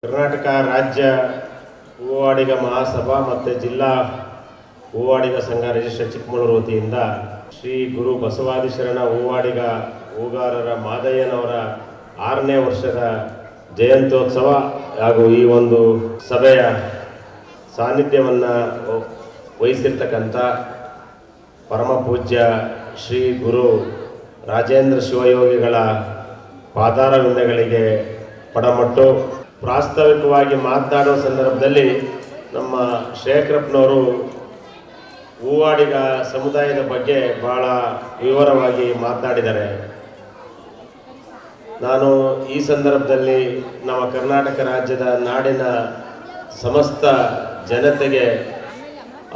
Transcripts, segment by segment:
ಕರ್ನಾಟಕ ರಾಜ್ಯ ಹೂವಾಡಿಗ ಮಹಾಸಭಾ ಮತ್ತು ಜಿಲ್ಲಾ ಹೂವಾಡಿಗ ಸಂಘ ರಿಜಿಸ್ಟರ್ ಚಿಕ್ಕಮಗಳೂರು ವತಿಯಿಂದ ಶ್ರೀ ಗುರು ಬಸವಾದಿಶರಣ ಹೂವಾಡಿಗ ಹೂಗಾರರ ಮಾದಯ್ಯನವರ 6ನೇ ವರ್ಷದ ಜಯಂತ್ಯೋತ್ಸವ ಹಾಗೂ ಈ ಒಂದು ಸಭೆಯ ಸಾನ್ನಿಧ್ಯವನ್ನು ವಹಿಸಿರ್ತಕ್ಕಂಥ ಪರಮ ಪೂಜ್ಯ ಶ್ರೀ ಗುರು ರಾಜೇಂದ್ರ ಶಿವಯೋಗಿಗಳ ಪಾದಾರವಿಂದಗಳಿಗೆ ಪಡಮಟ್ಟು ಪ್ರಾಸ್ತಾವಿಕವಾಗಿ ಮಾತನಾಡುವ ಸಂದರ್ಭದಲ್ಲಿ ನಮ್ಮ ಶೇಖರಪ್ಪನವರು ಹೂವಾಡಿಗ ಸಮುದಾಯದ ಬಗ್ಗೆ ಬಹಳ ವಿವರವಾಗಿ ಮಾತನಾಡಿದ್ದಾರೆ. ನಾನು ಈ ಸಂದರ್ಭದಲ್ಲಿ ನಮ್ಮ ಕರ್ನಾಟಕ ರಾಜ್ಯದ ನಾಡಿನ ಸಮಸ್ತ ಜನತೆಗೆ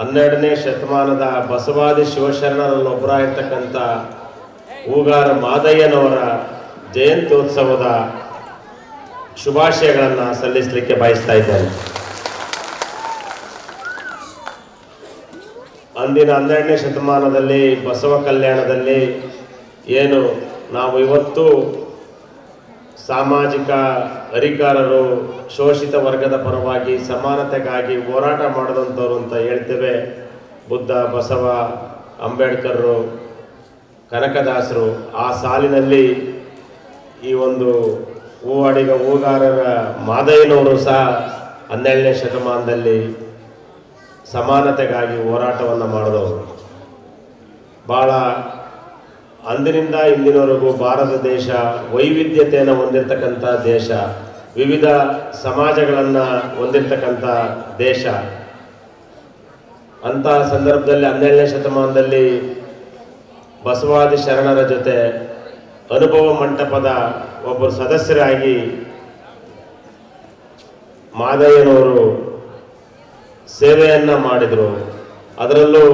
12ನೇ ಶತಮಾನದ ಬಸವಾದಿ ಶಿವಶರಣರಲ್ಲೊಬ್ಬರಾಗಿರ್ತಕ್ಕಂಥ ಹೂಗಾರ ಮಾದಯ್ಯನವರ ಜಯಂತ್ಯೋತ್ಸವದ ಶುಭಾಶಯಗಳನ್ನು ಸಲ್ಲಿಸಲಿಕ್ಕೆ ಬಯಸ್ತಾ ಇದ್ದೇನೆ. ಅಂದಿನ 12ನೇ ಶತಮಾನದಲ್ಲಿ ಬಸವ ಕಲ್ಯಾಣದಲ್ಲಿ ಏನು ನಾವು ಇವತ್ತು ಸಾಮಾಜಿಕ ಅಧಿಕಾರರು ಶೋಷಿತ ವರ್ಗದ ಪರವಾಗಿ ಸಮಾನತೆಗಾಗಿ ಹೋರಾಟ ಮಾಡಿದಂಥವ್ರು ಅಂತ ಹೇಳ್ತೇವೆ. ಬುದ್ಧ, ಬಸವ, ಅಂಬೇಡ್ಕರ್ರು, ಕನಕದಾಸರು ಆ ಸಾಲಿನಲ್ಲಿ ಈ ಒಂದು ಹೂವಾಡಿಗ ಹೂಗಾರರ ಮಾದಯ್ಯನವರು ಸಹ 12ನೇ ಶತಮಾನದಲ್ಲಿ ಸಮಾನತೆಗಾಗಿ ಹೋರಾಟವನ್ನು ಮಾಡಿದವರು. ಭಾಳ ಅಂದಿನಿಂದ ಇಂದಿನವರೆಗೂ ಭಾರತ ದೇಶ ವೈವಿಧ್ಯತೆಯನ್ನು ಹೊಂದಿರತಕ್ಕಂಥ ದೇಶ, ವಿವಿಧ ಸಮಾಜಗಳನ್ನು ಹೊಂದಿರತಕ್ಕಂಥ ದೇಶ. ಅಂತಹ ಸಂದರ್ಭದಲ್ಲಿ 12ನೇ ಶತಮಾನದಲ್ಲಿ ಬಸವಾದಿ ಶರಣರ ಜೊತೆ ಅನುಭವ ಮಂಟಪದ ಒಬ್ಬರು ಸದಸ್ಯರಾಗಿ ಮಾದಯ್ಯನವರು ಸೇವೆಯನ್ನು ಮಾಡಿದರು. ಅದರಲ್ಲೂ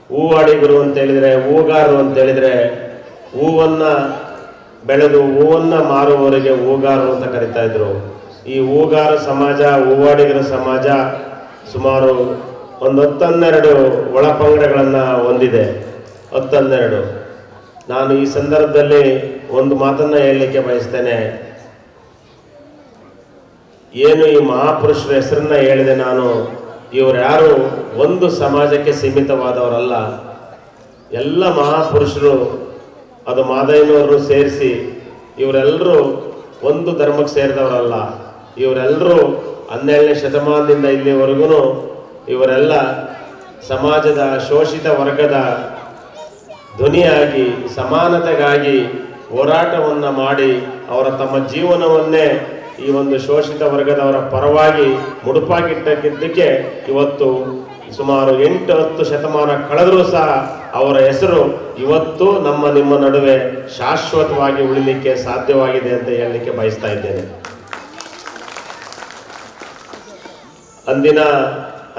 ಹೂವಾಡಿಗರು ಅಂತೇಳಿದರೆ, ಹೂಗಾರರು ಅಂತೇಳಿದರೆ ಹೂವನ್ನು ಬೆಳೆದು ಹೂವನ್ನು ಮಾರುವವರಿಗೆ ಹೂಗಾರರು ಅಂತ ಕರಿತಾ ಇದ್ರು. ಈ ಹೂಗಾರ ಸಮಾಜ, ಹೂವಾಡಿಗರ ಸಮಾಜ ಸುಮಾರು ಒಂದು 10-12 ಒಳಪಂಗಡಗಳನ್ನು ಹೊಂದಿದೆ. 10-12. ನಾನು ಈ ಸಂದರ್ಭದಲ್ಲಿ ಒಂದು ಮಾತನ್ನು ಹೇಳಲಿಕ್ಕೆ ಬಯಸ್ತೇನೆ. ಏನು ಈ ಮಹಾಪುರುಷರ ಹೆಸರನ್ನ ಹೇಳಿದೆ ನಾನು, ಇವರು ಯಾರು ಒಂದು ಸಮಾಜಕ್ಕೆ ಸೀಮಿತವಾದವರಲ್ಲ. ಎಲ್ಲ ಮಹಾಪುರುಷರು, ಅದು ಮಾದಯ್ಯನವರು ಸೇರಿಸಿ ಇವರೆಲ್ಲರೂ ಒಂದು ಧರ್ಮಕ್ಕೆ ಸೇರಿದವರಲ್ಲ. ಇವರೆಲ್ಲರೂ 12ನೇ ಶತಮಾನದಿಂದ ಇಲ್ಲಿವರೆಗೂ ಇವರೆಲ್ಲ ಸಮಾಜದ ಶೋಷಿತ ವರ್ಗದ ಧ್ವನಿಯಾಗಿ ಸಮಾನತೆಗಾಗಿ ಹೋರಾಟವನ್ನು ಮಾಡಿ ಅವರ ತಮ್ಮ ಜೀವನವನ್ನೇ ಈ ಒಂದು ಶೋಷಿತ ವರ್ಗದವರ ಪರವಾಗಿ ಮುಡುಪಾಗಿಟ್ಟಕ್ಕಿದ್ದಕ್ಕೆ ಇವತ್ತು ಸುಮಾರು 8-10 ಶತಮಾನ ಕಳೆದರೂ ಸಹ ಅವರ ಹೆಸರು ಇವತ್ತು ನಿಮ್ಮ ನಡುವೆ ಶಾಶ್ವತವಾಗಿ ಉಳಿಲಿಕ್ಕೆ ಸಾಧ್ಯವಾಗಿದೆ ಅಂತ ಹೇಳಲಿಕ್ಕೆ ಬಯಸ್ತಾ ಇದ್ದೇನೆ. ಅಂದಿನ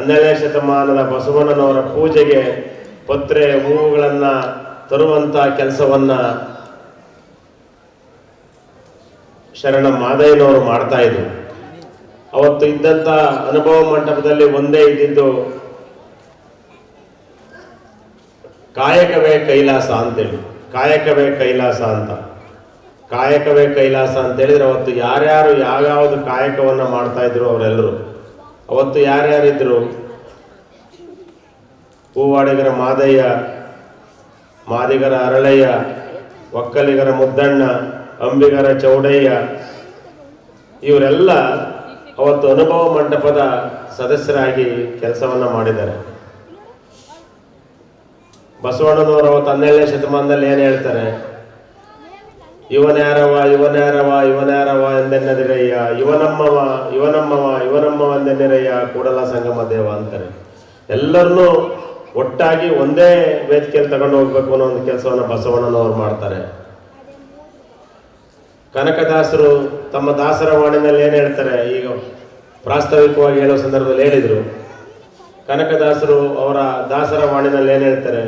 12ನೇ ಶತಮಾನದ ಬಸವಣ್ಣನವರ ಪೂಜೆಗೆ ಪತ್ರೆ ಹೂವುಗಳನ್ನು ತರುವಂಥ ಕೆಲಸವನ್ನು ಶರಣ ಮಾದಯ್ಯನವರು ಮಾಡ್ತಾ ಇದ್ರು. ಅವತ್ತು ಇದ್ದಂಥ ಅನುಭವ ಮಂಟಪದಲ್ಲಿ ಒಂದೇ ಇದ್ದಿದ್ದು ಕಾಯಕವೇ ಕೈಲಾಸ ಅಂತೇಳಿ. ಕಾಯಕವೇ ಕೈಲಾಸ ಅಂತ, ಕಾಯಕವೇ ಕೈಲಾಸ ಅಂತೇಳಿದ್ರೆ ಅವತ್ತು ಯಾರ್ಯಾರು ಯಾವ್ಯಾವುದು ಕಾಯಕವನ್ನು ಮಾಡ್ತಾ ಇದ್ರು ಅವರೆಲ್ಲರೂ. ಅವತ್ತು ಯಾರ್ಯಾರಿದ್ರು? ಹೂವಾಡಿಗರ ಮಾದಯ್ಯ, ಮಾದಿಗರ ಅರಳಯ್ಯ, ಒಕ್ಕಲಿಗರ ಮುದ್ದಣ್ಣ, ಅಂಬಿಗರ ಚೌಡಯ್ಯ, ಇವರೆಲ್ಲ ಅವತ್ತು ಅನುಭವ ಮಂಟಪದ ಸದಸ್ಯರಾಗಿ ಕೆಲಸವನ್ನು ಮಾಡಿದ್ದಾರೆ. ಬಸವಣ್ಣನವರು ಅವತ್ತು 12ನೇ ಶತಮಾನದಲ್ಲಿ ಏನು ಹೇಳ್ತಾರೆ? ಇವನ್ಯಾರವ ಇವನ್ಯಾರವ ಇವನ್ಯಾರವ ಎಂದೆನ್ನದಿರಯ್ಯ, ಇವನಮ್ಮವ ಇವನಮ್ಮವ ಇವನಮ್ಮವ ಎಂದೆನ್ನಿರಯ್ಯ, ಕೂಡಲ ಸಂಗಮ ದೇವ ಅಂತಾರೆ. ಎಲ್ಲರನ್ನೂ ಒಟ್ಟಾಗಿ ಒಂದೇ ವೇದಿಕೆಯಲ್ಲಿ ತಗೊಂಡು ಹೋಗ್ಬೇಕು ಅನ್ನೋ ಒಂದು ಕೆಲಸವನ್ನು ಬಸವಣ್ಣನವರು ಮಾಡ್ತಾರೆ. ಕನಕದಾಸರು ತಮ್ಮ ದಾಸರ ವಾಣಿನಲ್ಲಿ ಏನು ಹೇಳ್ತಾರೆ? ಈಗ ಪ್ರಾಸ್ತಾವಿಕವಾಗಿ ಹೇಳೋ ಸಂದರ್ಭದಲ್ಲಿ ಹೇಳಿದರು. ಕನಕದಾಸರು ಅವರ ದಾಸರ ವಾಣಿನಲ್ಲಿ ಏನು ಹೇಳ್ತಾರೆ?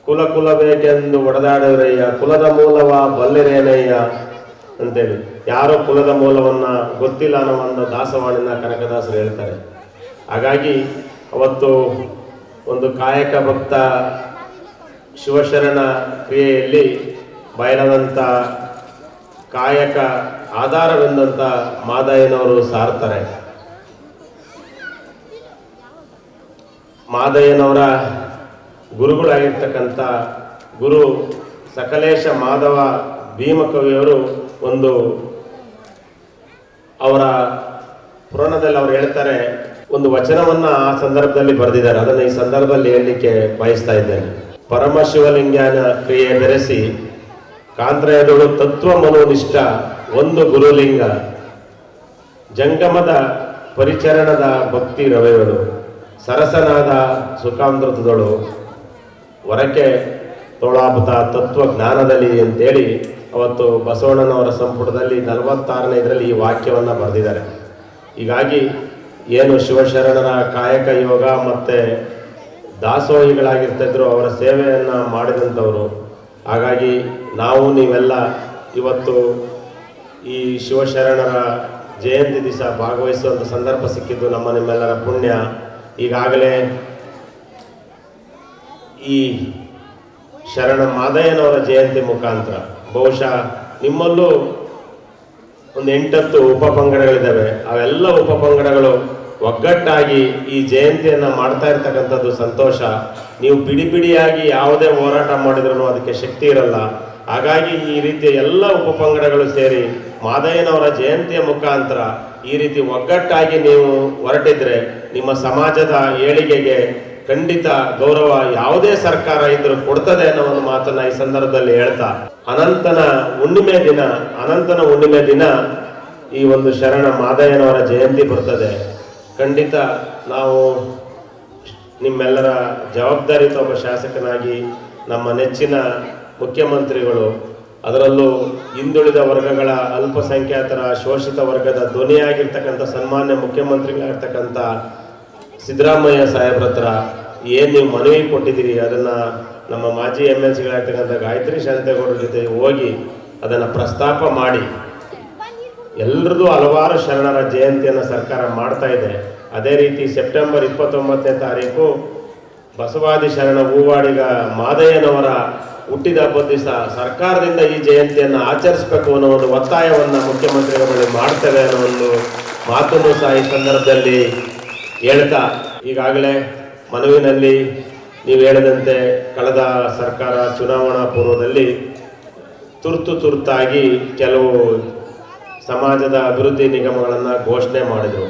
ಕುಲ ಬೇಕೆಂದು ಒಡೆದಾಡಿದ್ರಯ್ಯ, ಕುಲದ ಮೂಲವ ಬಲ್ಲಿರೇನಯ್ಯ ಅಂತೇಳಿ. ಯಾರೋ ಕುಲದ ಮೂಲವನ್ನು ಗೊತ್ತಿಲ್ಲ ಅನ್ನೋ ಒಂದು ದಾಸವಾಣಿನ ಕನಕದಾಸರು ಹೇಳ್ತಾರೆ. ಹಾಗಾಗಿ ಅವತ್ತು ಒಂದು ಕಾಯಕ ಭಕ್ತ ಶಿವಶರಣ ಕ್ರಿಯೆಯಲ್ಲಿ ಬಯಲಾದಂಥ ಕಾಯಕ ಆಧಾರವೆಂದಂತ ಮಾದಯ್ಯನವರು ಸಾರ್ತಾರೆ. ಮಾದಯ್ಯನವರ ಗುರುಗಳಾಗಿರ್ತಕ್ಕಂಥ ಗುರು ಸಕಲೇಶ ಮಾಧವ ಭೀಮಕವಿಯವರು ಒಂದು ಅವರ ಪುರಾಣದಲ್ಲಿ ಅವರು ಹೇಳ್ತಾರೆ, ಒಂದು ವಚನವನ್ನ ಆ ಸಂದರ್ಭದಲ್ಲಿ ಬರೆದಿದ್ದಾರೆ. ಅದನ್ನು ಈ ಸಂದರ್ಭದಲ್ಲಿ ಹೇಳಲಿಕ್ಕೆ ಬಯಸ್ತಾ ಇದ್ದೇನೆ. ಪರಮಶಿವಲಿಂಗನ ಕ್ರಿಯೆ ಬೆರೆಸಿ ಕಾಂತ್ರಯದಳು ತತ್ವ ಮನೋನಿಷ್ಠ ಒಂದು ಗುರುಲಿಂಗ ಜಂಗಮದ ಪರಿಚರಣದ ಭಕ್ತಿ ರವೆಗಳು ಸರಸನಾದ ಸುಖಾಮೃತದಳು ಹೊರಕೆ ತೋಳಾಪುತ ತತ್ವ ಜ್ಞಾನದಲ್ಲಿ ಅಂತೇಳಿ ಅವತ್ತು ಬಸವಣ್ಣನವರ ಸಂಪುಟದಲ್ಲಿ 46ನೇ ಇದರಲ್ಲಿ ಈ ವಾಕ್ಯವನ್ನು ಬರೆದಿದ್ದಾರೆ. ಹೀಗಾಗಿ ಏನು ಶಿವಶರಣರ ಕಾಯಕ ಯೋಗ ಮತ್ತು ದಾಸೋಹಿಗಳಾಗಿರ್ತಿದ್ರು, ಅವರ ಸೇವೆಯನ್ನು ಮಾಡಿದಂಥವರು. ಹಾಗಾಗಿ ನಾವು ನೀವೆಲ್ಲ ಇವತ್ತು ಈ ಶಿವಶರಣರ ಜಯಂತಿ ದಿವಸ ಭಾಗವಹಿಸುವಂಥ ಸಂದರ್ಭ ಸಿಕ್ಕಿದ್ದು ನಿಮ್ಮೆಲ್ಲರ ಪುಣ್ಯ. ಈಗಾಗಲೇ ಈ ಶರಣ ಮಾದಯ್ಯನವರ ಜಯಂತಿ ಮುಖಾಂತರ ಬಹುಶಃ ನಿಮ್ಮಲ್ಲೂ ಒಂದು 8-10 ಉಪಪಂಗಡಗಳಿದ್ದಾವೆ. ಅವೆಲ್ಲ ಉಪಪಂಗಡಗಳು ಒಗ್ಗಟ್ಟಾಗಿ ಈ ಜಯಂತಿಯನ್ನು ಮಾಡ್ತಾ ಇರ್ತಕ್ಕಂಥದ್ದು ಸಂತೋಷ. ನೀವು ಬಿಡಿ ಬಿಡಿಯಾಗಿ ಯಾವುದೇ ಹೋರಾಟ ಮಾಡಿದ್ರೂ ಅದಕ್ಕೆ ಶಕ್ತಿ ಇರಲ್ಲ. ಹಾಗಾಗಿ ಈ ರೀತಿಯ ಎಲ್ಲ ಉಪಪಂಗಡಗಳು ಸೇರಿ ಮಾದಯ್ಯನವರ ಜಯಂತಿಯ ಮುಖಾಂತರ ಈ ರೀತಿ ಒಗ್ಗಟ್ಟಾಗಿ ನೀವು ಹೊರಟಿದ್ರೆ ನಿಮ್ಮ ಸಮಾಜದ ಏಳಿಗೆಗೆ ಖಂಡಿತ ಗೌರವ ಯಾವುದೇ ಸರ್ಕಾರ ಇದ್ರೂ ಕೊಡ್ತದೆ ಅನ್ನೋ ಒಂದು ಮಾತನ್ನ ಈ ಸಂದರ್ಭದಲ್ಲಿ ಹೇಳ್ತಾ, ಅನಂತನ ಹುಣ್ಣಿಮೆ ದಿನ ಈ ಒಂದು ಶರಣ ಮಾದಯ್ಯನವರ ಜಯಂತಿ ಬರ್ತದೆ. ಖಂಡಿತ ನಾವು ನಿಮ್ಮೆಲ್ಲರ ಜವಾಬ್ದಾರಿತ ಒಬ್ಬ ಶಾಸಕನಾಗಿ ನಮ್ಮ ನೆಚ್ಚಿನ ಮುಖ್ಯಮಂತ್ರಿಗಳು, ಅದರಲ್ಲೂ ಹಿಂದುಳಿದ ವರ್ಗಗಳ ಅಲ್ಪಸಂಖ್ಯಾತರ ಶೋಷಿತ ವರ್ಗದ ಧ್ವನಿಯಾಗಿರ್ತಕ್ಕಂಥ ಸನ್ಮಾನ್ಯ ಮುಖ್ಯಮಂತ್ರಿಗಳಾಗಿರ್ತಕ್ಕಂಥ ಸಿದ್ದರಾಮಯ್ಯ ಸಾಹೇಬ್ರ ಹತ್ರ ಏನು ನೀವು ಮನವಿ ಕೊಟ್ಟಿದ್ದೀರಿ ಅದನ್ನು ನಮ್ಮ ಮಾಜಿ MLCಗಳಾಗಿರ್ತಕ್ಕಂಥ ಗಾಯತ್ರಿ ಶಾಂತೇಗೌಡರ ಜೊತೆ ಹೋಗಿ ಅದನ್ನು ಪ್ರಸ್ತಾಪ ಮಾಡಿ, ಎಲ್ಲರದ್ದು ಹಲವಾರು ಶರಣರ ಜಯಂತಿಯನ್ನು ಸರ್ಕಾರ ಮಾಡ್ತಾ ಇದೆ. ಅದೇ ರೀತಿ ಸೆಪ್ಟೆಂಬರ್ 29ನೇ ತಾರೀಕು ಬಸವಾದಿ ಶರಣ ಹೂವಾಡಿಗ ಮಾದಯ್ಯನವರ ಹುಟ್ಟಿದ ಹಬ್ಬದ ದಿವಸ ಸರ್ಕಾರದಿಂದ ಈ ಜಯಂತಿಯನ್ನು ಆಚರಿಸಬೇಕು ಅನ್ನೋ ಒಂದು ಒತ್ತಾಯವನ್ನು ಮುಖ್ಯಮಂತ್ರಿಗಳು ಮಾಡ್ತೇವೆ ಅನ್ನೋ ಒಂದು ಮಾತನ್ನು ಸಹ ಈ ಸಂದರ್ಭದಲ್ಲಿ ಹೇಳ್ತಾ, ಈಗಾಗಲೇ ಮನವಿನಲ್ಲಿ ನೀವು ಹೇಳಿದಂತೆ ಕಳೆದ ಸರ್ಕಾರ ಚುನಾವಣಾ ಪೂರ್ವದಲ್ಲಿ ತುರ್ತಾಗಿ ಕೆಲವು ಸಮಾಜದ ಅಭಿವೃದ್ಧಿ ನಿಗಮಗಳನ್ನು ಘೋಷಣೆ ಮಾಡಿದರು.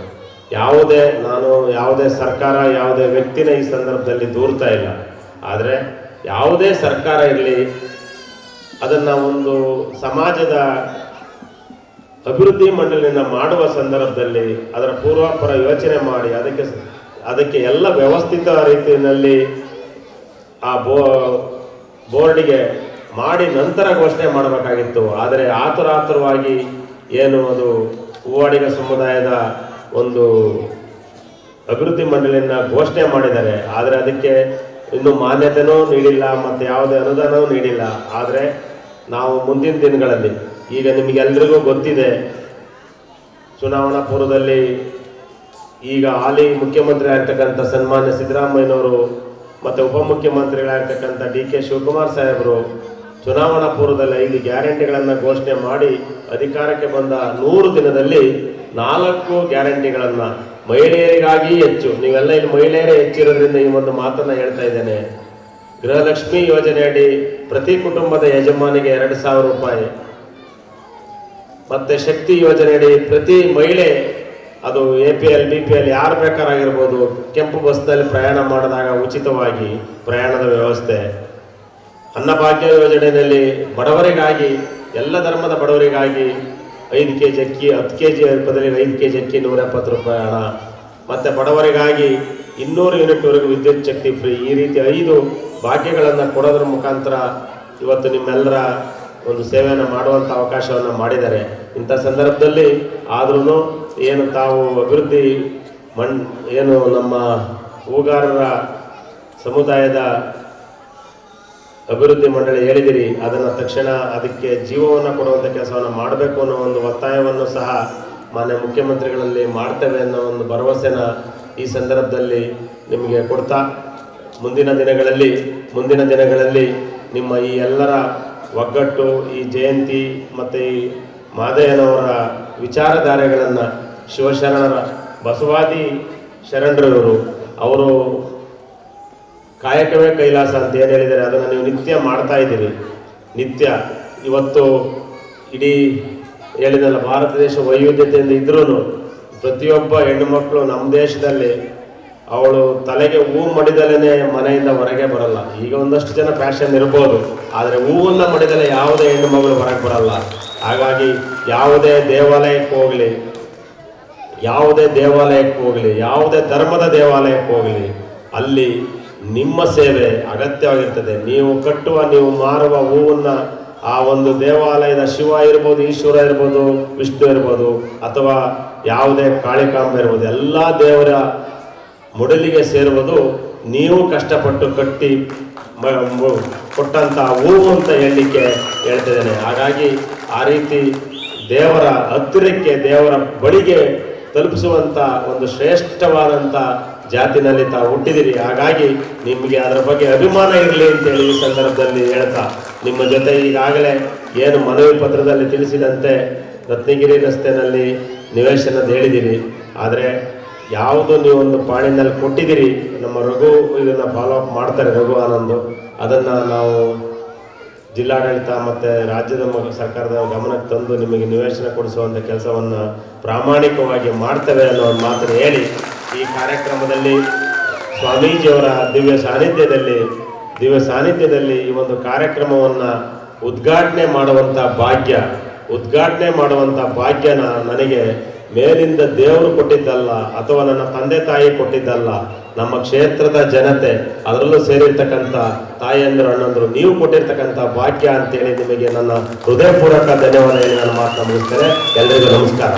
ಯಾವುದೇ ಸರ್ಕಾರ ಯಾವುದೇ ವ್ಯಕ್ತಿನ ಈ ಸಂದರ್ಭದಲ್ಲಿ ದೂರ್ತಾ ಇಲ್ಲ. ಆದರೆ ಯಾವುದೇ ಸರ್ಕಾರ ಇರಲಿ, ಅದನ್ನು ಒಂದು ಸಮಾಜದ ಅಭಿವೃದ್ಧಿ ಮಂಡಳಿಯನ್ನು ಮಾಡುವ ಸಂದರ್ಭದಲ್ಲಿ ಅದರ ಪೂರ್ವಾಪರ ಯೋಚನೆ ಮಾಡಿ ಅದಕ್ಕೆ ಎಲ್ಲ ವ್ಯವಸ್ಥಿತ ರೀತಿಯಲ್ಲಿ ಆ ಬೋರ್ಡಿಗೆ ಮಾಡಿ ನಂತರ ಘೋಷಣೆ ಮಾಡಬೇಕಾಗಿತ್ತು. ಆದರೆ ಆತುರಾತುರವಾಗಿ ಏನು ಅದು ಹೂವಾಡಿಗ ಸಮುದಾಯದ ಒಂದು ಅಭಿವೃದ್ಧಿ ಮಂಡಳಿಯನ್ನು ಘೋಷಣೆ ಮಾಡಿದ್ದಾರೆ. ಆದರೆ ಅದಕ್ಕೆ ಇನ್ನೂ ಮಾನ್ಯತೆಯೂ ನೀಡಿಲ್ಲ ಮತ್ತು ಯಾವುದೇ ಅನುದಾನವೂ ನೀಡಿಲ್ಲ. ಆದರೆ ನಾವು ಮುಂದಿನ ದಿನಗಳಲ್ಲಿ, ಈಗ ನಿಮಗೆಲ್ಲರಿಗೂ ಗೊತ್ತಿದೆ, ಚುನಾವಣಾ ಪೂರ್ವದಲ್ಲಿ ಈಗ ಹಾಲಿ ಮುಖ್ಯಮಂತ್ರಿ ಆಗಿರ್ತಕ್ಕಂಥ ಸನ್ಮಾನ್ಯ ಸಿದ್ದರಾಮಯ್ಯನವರು ಮತ್ತು ಉಪಮುಖ್ಯಮಂತ್ರಿಗಳಾಗಿರ್ತಕ್ಕಂಥ DK ಶಿವಕುಮಾರ್ ಸಾಹೇಬರು ಚುನಾವಣಾ ಪೂರ್ವದಲ್ಲಿ 5 ಗ್ಯಾರಂಟಿಗಳನ್ನು ಘೋಷಣೆ ಮಾಡಿ ಅಧಿಕಾರಕ್ಕೆ ಬಂದ 100 ದಿನದಲ್ಲಿ 4 ಗ್ಯಾರಂಟಿಗಳನ್ನು ಮಹಿಳೆಯರಿಗಾಗಿ ಹೆಚ್ಚು, ನೀವೆಲ್ಲ ಇಲ್ಲಿ ಮಹಿಳೆಯರೇ ಹೆಚ್ಚಿರೋದ್ರಿಂದ ಈ ಒಂದು ಮಾತನ್ನು ಹೇಳ್ತಾ ಇದ್ದೇನೆ. ಗೃಹಲಕ್ಷ್ಮಿ ಯೋಜನೆಯಡಿ ಪ್ರತಿ ಕುಟುಂಬದ ಯಜಮಾನಿಗೆ 2,000 ರೂಪಾಯಿ, ಮತ್ತು ಶಕ್ತಿ ಯೋಜನೆಯಡಿ ಪ್ರತಿ ಮಹಿಳೆ, ಅದು APL BPL ಯಾರು ಬೇಕಾರಾಗಿರ್ಬೋದು, ಕೆಂಪು ಬಸ್ನಲ್ಲಿ ಪ್ರಯಾಣ ಮಾಡಿದಾಗ ಉಚಿತವಾಗಿ ಪ್ರಯಾಣದ ವ್ಯವಸ್ಥೆ. ಅನ್ನಭಾಗ್ಯ ಯೋಜನೆಯಲ್ಲಿ ಬಡವರಿಗಾಗಿ, ಎಲ್ಲ ಧರ್ಮದ ಬಡವರಿಗಾಗಿ 5 kg ಅಕ್ಕಿ, 10 kg ಬದಲಿಗೆ 5 kg ಅಕ್ಕಿ 170 ರೂಪಾಯಿ ಹಣ, ಮತ್ತು ಬಡವರಿಗಾಗಿ 200 ಯೂನಿಟ್ವರೆಗೂ ವಿದ್ಯುತ್ ಶಕ್ತಿ ಫ್ರೀ. ಈ ರೀತಿ 5 ಭಾಗ್ಯಗಳನ್ನು ಕೊಡೋದ್ರ ಮುಖಾಂತರ ಇವತ್ತು ನಿಮ್ಮೆಲ್ಲರ ಒಂದು ಸೇವೆಯನ್ನು ಮಾಡುವಂಥ ಅವಕಾಶವನ್ನು ಮಾಡಿದ್ದಾರೆ. ಇಂಥ ಸಂದರ್ಭದಲ್ಲಿ ಆದ್ರೂ ಏನು ತಾವು ಅಭಿವೃದ್ಧಿ ಏನು ನಮ್ಮ ಹೂಗಾರರ ಸಮುದಾಯದ ಅಭಿವೃದ್ಧಿ ಮಂಡಳಿ ಹೇಳಿದಿರಿ, ಅದನ್ನು ತಕ್ಷಣ ಅದಕ್ಕೆ ಜೀವವನ್ನು ಕೊಡುವಂಥ ಕೆಲಸವನ್ನು ಮಾಡಬೇಕು ಅನ್ನೋ ಒಂದು ಒತ್ತಾಯವನ್ನು ಸಹ ಮಾನ್ಯ ಮುಖ್ಯಮಂತ್ರಿಗಳಲ್ಲಿ ಮಾಡ್ತೇವೆ ಅನ್ನೋ ಒಂದು ಭರವಸೆನ ಈ ಸಂದರ್ಭದಲ್ಲಿ ನಿಮಗೆ ಕೊಡ್ತಾ, ಮುಂದಿನ ದಿನಗಳಲ್ಲಿ ನಿಮ್ಮ ಈ ಎಲ್ಲರ ಒಗ್ಗಟ್ಟು, ಈ ಜಯಂತಿ ಮತ್ತು ಈ ಮಾದಯ್ಯನವರ ವಿಚಾರಧಾರೆಗಳನ್ನು ಶಿವಶರಣರ ಬಸವಾದಿ ಶರಣರವರು ಅವರು ಕಾಯಕವೇ ಕೈಲಾಸ ಅಂತ ಏನು ಹೇಳಿದ್ದಾರೆ ಅದನ್ನು ನೀವು ನಿತ್ಯ ಮಾಡ್ತಾ ಇದ್ದೀರಿ. ನಿತ್ಯ ಇವತ್ತು ಇಡೀ ಹೇಳಿದಲ್ಲ ಭಾರತ ದೇಶ ವೈವಿಧ್ಯತೆಯಿಂದ ಇದ್ರೂ ಪ್ರತಿಯೊಬ್ಬ ಹೆಣ್ಣುಮಕ್ಕಳು ನಮ್ಮ ದೇಶದಲ್ಲಿ ಅವಳು ತಲೆಗೆ ಹೂ ಮಡಿದಲೇ ಮನೆಯಿಂದ ಹೊರಗೆ ಬರಲ್ಲ. ಈಗ ಒಂದಷ್ಟು ಜನ ಫ್ಯಾಷನ್ ಇರ್ಬೋದು, ಆದರೆ ಹೂವನ್ನು ಮಡಿದಲೇ ಯಾವುದೇ ಹೆಣ್ಣು ಮಗಳು ಹೊರಗೆ ಬರಲ್ಲ. ಹಾಗಾಗಿ ಯಾವುದೇ ದೇವಾಲಯಕ್ಕೆ ಹೋಗಲಿ, ಯಾವುದೇ ಧರ್ಮದ ದೇವಾಲಯಕ್ಕೆ ಹೋಗಲಿ, ಅಲ್ಲಿ ನಿಮ್ಮ ಸೇವೆ ಅಗತ್ಯವಾಗಿರ್ತದೆ. ನೀವು ಕಟ್ಟುವ, ನೀವು ಮಾರುವ ಹೂವನ್ನು ಆ ಒಂದು ದೇವಾಲಯದ ಶಿವ ಇರ್ಬೋದು, ಈಶ್ವರ ಇರ್ಬೋದು, ವಿಷ್ಣು ಇರ್ಬೋದು, ಅಥವಾ ಯಾವುದೇ ಕಾಳಿಕಾಂಬ ಇರ್ಬೋದು, ಎಲ್ಲ ದೇವರ ಮುಡಲಿಗೆ ಸೇರುವುದು ನೀವು ಕಷ್ಟಪಟ್ಟು ಕಟ್ಟಿ ಕೊಟ್ಟಂಥ ಹೂವು ಅಂತ ಹೇಳಲಿಕ್ಕೆ ಹೇಳ್ತಿದ್ದೇನೆ. ಹಾಗಾಗಿ ಆ ರೀತಿ ದೇವರ ಹತ್ತಿರಕ್ಕೆ, ದೇವರ ಬಳಿಗೆ ತಲುಪಿಸುವಂಥ ಒಂದು ಶ್ರೇಷ್ಠವಾದಂಥ ಜಾತಿನಲ್ಲಿ ತಾವು ಹುಟ್ಟಿದಿರಿ. ಹಾಗಾಗಿ ನಿಮಗೆ ಅದರ ಬಗ್ಗೆ ಅಭಿಮಾನ ಇರಲಿ ಅಂತೇಳಿ ಈ ಸಂದರ್ಭದಲ್ಲಿ ಹೇಳ್ತಾ, ನಿಮ್ಮ ಜೊತೆ ಈಗಾಗಲೇ ಏನು ಮನವಿ ಪತ್ರದಲ್ಲಿ ತಿಳಿಸಿದಂತೆ ರತ್ನಗಿರಿ ರಸ್ತೆಯಲ್ಲಿ ನಿವೇಶನದ ಹೇಳಿದಿರಿ. ಆದರೆ ಯಾವುದು ನೀವೊಂದು ಪಾಣಿನಲ್ಲಿ ಕೊಟ್ಟಿದ್ದೀರಿ, ನಮ್ಮ ರಘು ಇದನ್ನು ಫಾಲೋ ಅಪ್ ಮಾಡ್ತಾರೆ, ರಘು ಆನಂದ್. ಅದನ್ನು ನಾವು ಜಿಲ್ಲಾಡಳಿತ ಮತ್ತು ರಾಜ್ಯದ ಸರ್ಕಾರದ ಗಮನಕ್ಕೆ ತಂದು ನಿಮಗೆ ನಿವೇಶನ ಕೊಡಿಸುವಂಥ ಕೆಲಸವನ್ನು ಪ್ರಾಮಾಣಿಕವಾಗಿ ಮಾಡ್ತೇವೆ ಅನ್ನೋ ಒಂದು ಮಾತನ್ನು ಹೇಳಿ, ಈ ಕಾರ್ಯಕ್ರಮದಲ್ಲಿ ಸ್ವಾಮೀಜಿಯವರ ದಿವ್ಯ ಸಾನ್ನಿಧ್ಯದಲ್ಲಿ ಈ ಒಂದು ಕಾರ್ಯಕ್ರಮವನ್ನು ಉದ್ಘಾಟನೆ ಮಾಡುವಂಥ ಭಾಗ್ಯನ ನನಗೆ ಮೇಲಿಂದ ದೇವರು ಕೊಟ್ಟಿದ್ದಲ್ಲ, ಅಥವಾ ನನ್ನ ತಂದೆ ತಾಯಿ ಕೊಟ್ಟಿದ್ದಲ್ಲ, ನಮ್ಮ ಕ್ಷೇತ್ರದ ಜನತೆ, ಅದರಲ್ಲೂ ಸೇರಿರ್ತಕ್ಕಂಥ ತಾಯಿಯಂದರು, ಅಣ್ಣಂದರು, ನೀವು ಕೊಟ್ಟಿರ್ತಕ್ಕಂಥ ಭಾಗ್ಯ ಅಂತೇಳಿ ನಿಮಗೆ ನನ್ನ ಹೃದಯಪೂರ್ವಕ ಧನ್ಯವಾದ ಹೇಳಿ ನಾನು ಮಾತನ್ನು ಮುಗಿಸ್ತೇನೆ. ಎಲ್ಲರಿಗೂ ನಮಸ್ಕಾರ.